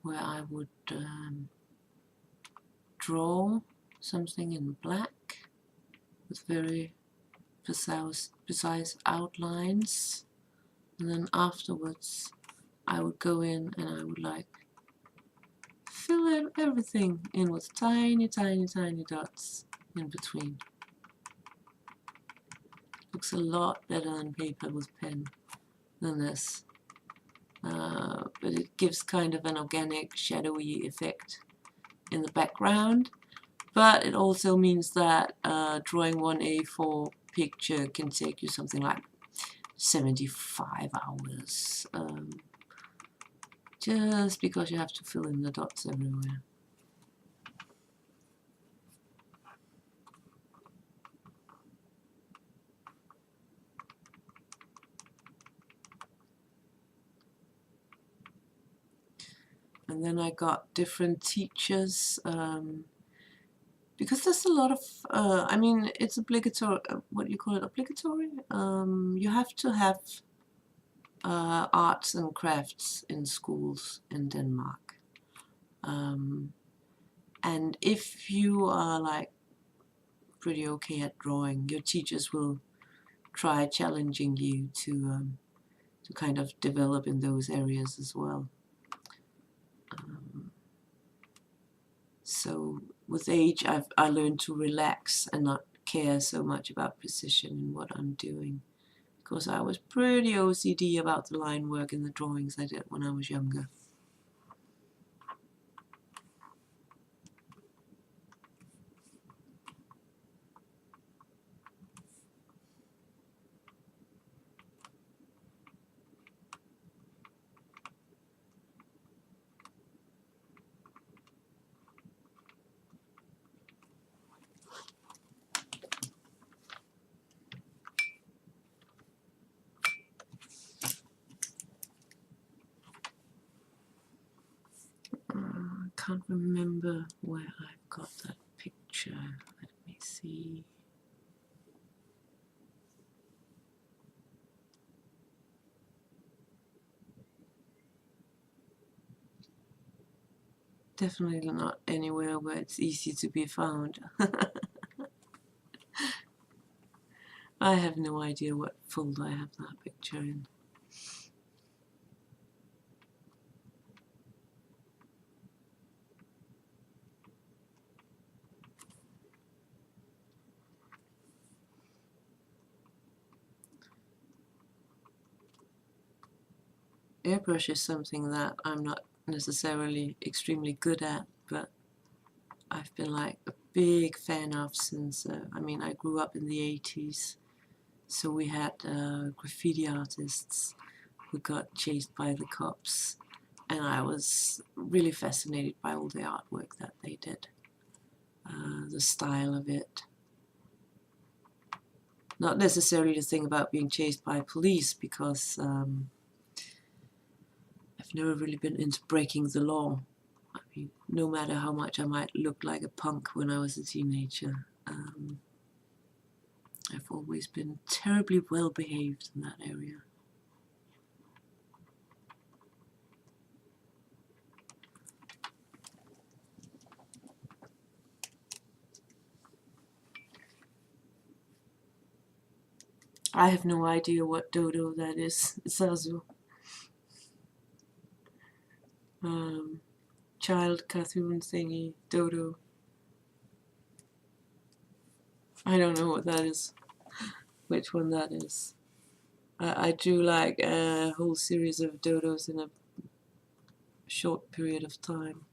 where I would draw something in black with very precise outlines, and then afterwards I would go in and I would like fill everything in with tiny, tiny, tiny dots in between. Looks a lot better on paper with pen than this. But it gives kind of an organic, shadowy effect in the background. But it also means that drawing one A4 picture can take you something like 75 hours. Just because you have to fill in the dots everywhere. And then I got different teachers, because there's a lot of, I mean, it's obligatory, what do you call it, obligatory? You have to have arts and crafts in schools in Denmark. And if you are like pretty okay at drawing, your teachers will try challenging you to kind of develop in those areas as well. So with age, I learned to relax and not care so much about precision in what I'm doing, because I was pretty OCD about the line work in the drawings I did when I was younger. I can't remember where I got that picture. Let me see. Definitely not anywhere where it's easy to be found. I have no idea what folder I have that picture in. Airbrush is something that I'm not necessarily extremely good at, but I've been like a big fan of since, I mean, I grew up in the 80s, so we had graffiti artists who got chased by the cops, and I was really fascinated by all the artwork that they did, the style of it. Not necessarily the thing about being chased by police, because I've never really been into breaking the law. I mean, no matter how much I might look like a punk when I was a teenager, I've always been terribly well behaved in that area. I have no idea what dodo that is. Zazu. Child cartoon thingy, dodo. I don't know what that is, which one that is. I drew like a whole series of dodos in a short period of time.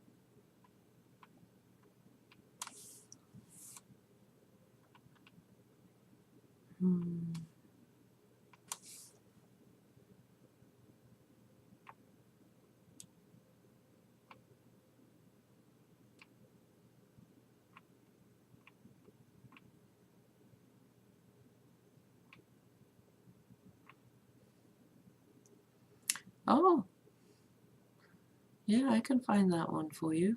Oh, yeah, I can find that one for you.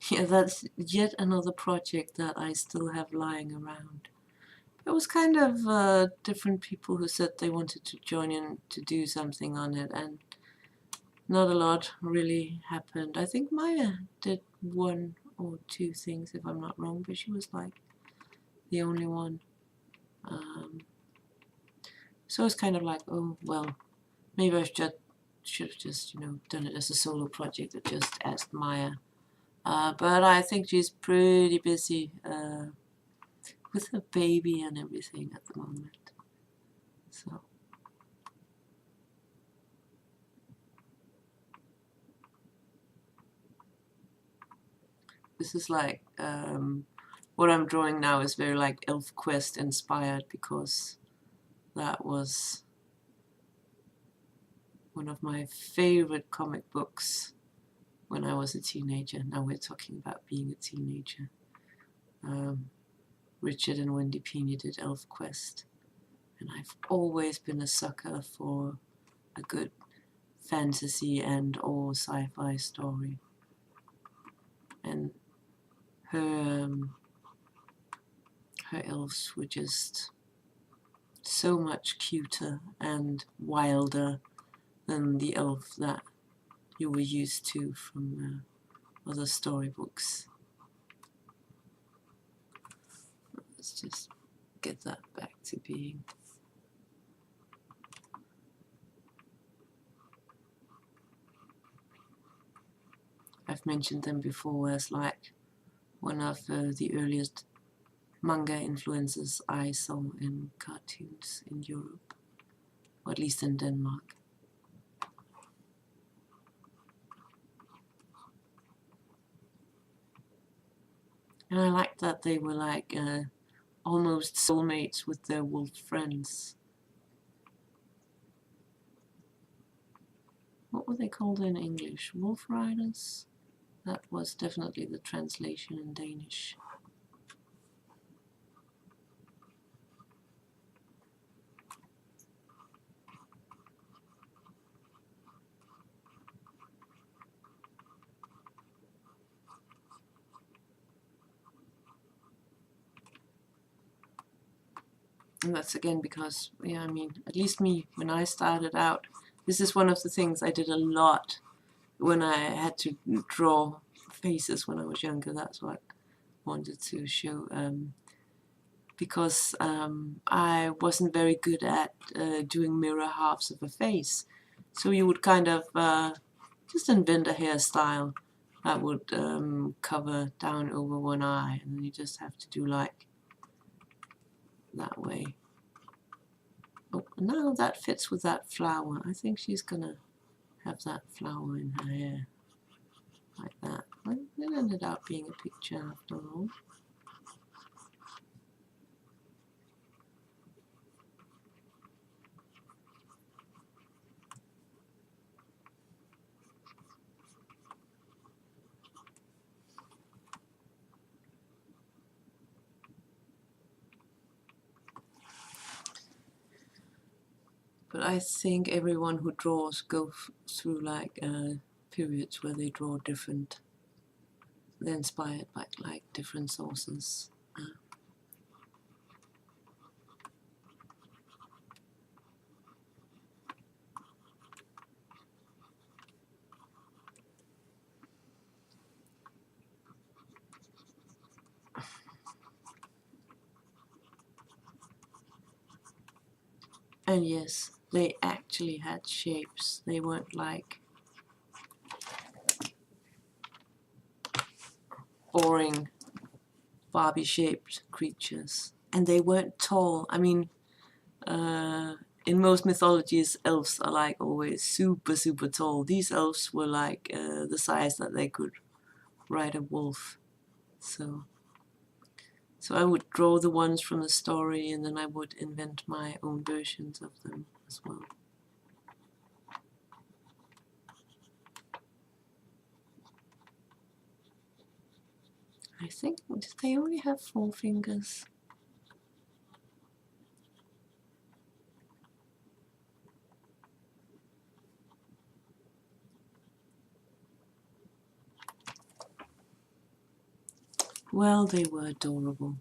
Yeah, that's yet another project that I still have lying around. It was kind of different people who said they wanted to join in to do something on it, and not a lot really happened. I think Maya did one or two things, if I'm not wrong, but she was like the only one. So it's kind of like, oh, well, maybe I should have just, done it as a solo project or just asked Maya. But I think she's pretty busy with her baby and everything at the moment. So this is like what I'm drawing now is very like ElfQuest inspired, because that was one of my favorite comic books when I was a teenager. Now we're talking about being a teenager. Richard and Wendy Pini did ElfQuest, and I've always been a sucker for a good fantasy and or sci-fi story. And her her elves were just so much cuter and wilder than the elf that you were used to from other storybooks. Let's just get that back to being. I've mentioned them before as like one of the earliest manga influences I saw in cartoons in Europe, or at least in Denmark. And I liked that they were like almost soulmates with their wolf friends. What were they called in English? Wolf riders? That was definitely the translation in Danish. And that's again because, yeah, I mean, at least me, when I started out, this is one of the things I did a lot when I had to draw faces when I was younger. That's what I wanted to show. Because I wasn't very good at doing mirror halves of a face. So you would kind of just invent a hairstyle that would cover down over one eye, and then you just have to do like that way. Oh, now that fits with that flower. I think she's gonna have that flower in her hair, like that. Well, it ended up being a picture after all. But I think everyone who draws goes through like periods where they draw different. They're inspired by like different sources. And yes, they actually had shapes. They weren't like boring Barbie-shaped creatures. And they weren't tall. I mean, in most mythologies, elves are like always super, super tall. These elves were like the size that they could ride a wolf. So I would draw the ones from the story, and then I would invent my own versions of them as well. I think, did they only have 4 fingers? Well, they were adorable.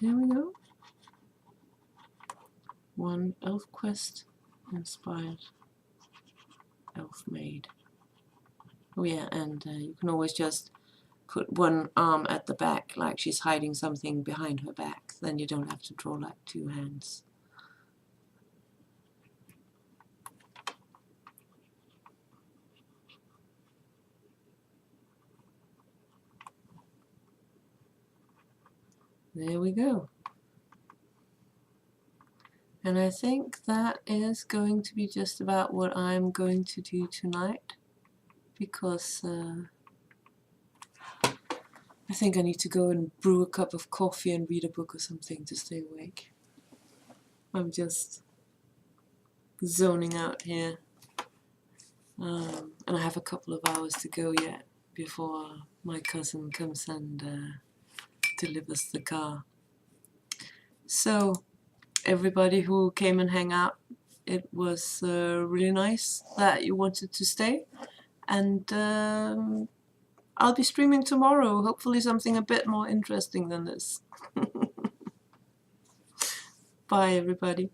There we go. One ElfQuest inspired elf made. Oh yeah, and you can always just put one arm at the back, like she's hiding something behind her back. Then you don't have to draw like 2 hands. there we go. And I think that is going to be just about what I'm going to do tonight, because I think I need to go and brew a cup of coffee and read a book or something to stay awake. I'm just zoning out here. And I have a couple of hours to go yet before my cousin comes and delivers the car. So everybody who came and hang out, it was really nice that you wanted to stay, and I'll be streaming tomorrow, hopefully something a bit more interesting than this. Bye everybody.